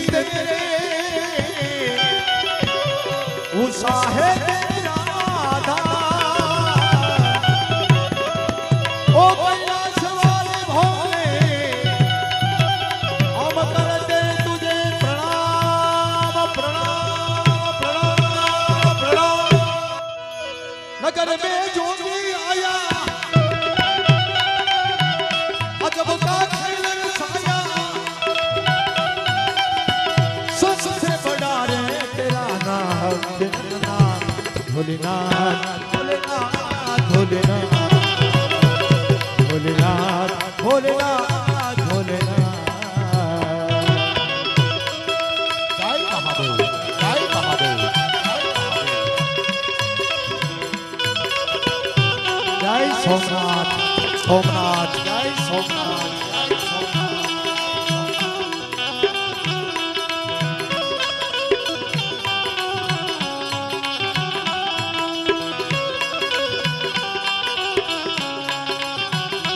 तेरे उषा है तेरा आधार। ओ कैलाश वाले भोले हम करते तुझे प्रणाम प्रणाम प्रणाम प्रणाम। नगर में जोगी आया अजब का खेल रचाया, सबसे बड़ा रे तेरा नाम भोलेनाथ भोलेनाथ भोलेनाथ भोलेनाथ भोलेनाथ भोलेनाथ। जय महादेव जय महादेव जय सोमनाथ सोमनाथ जय सोमनाथ।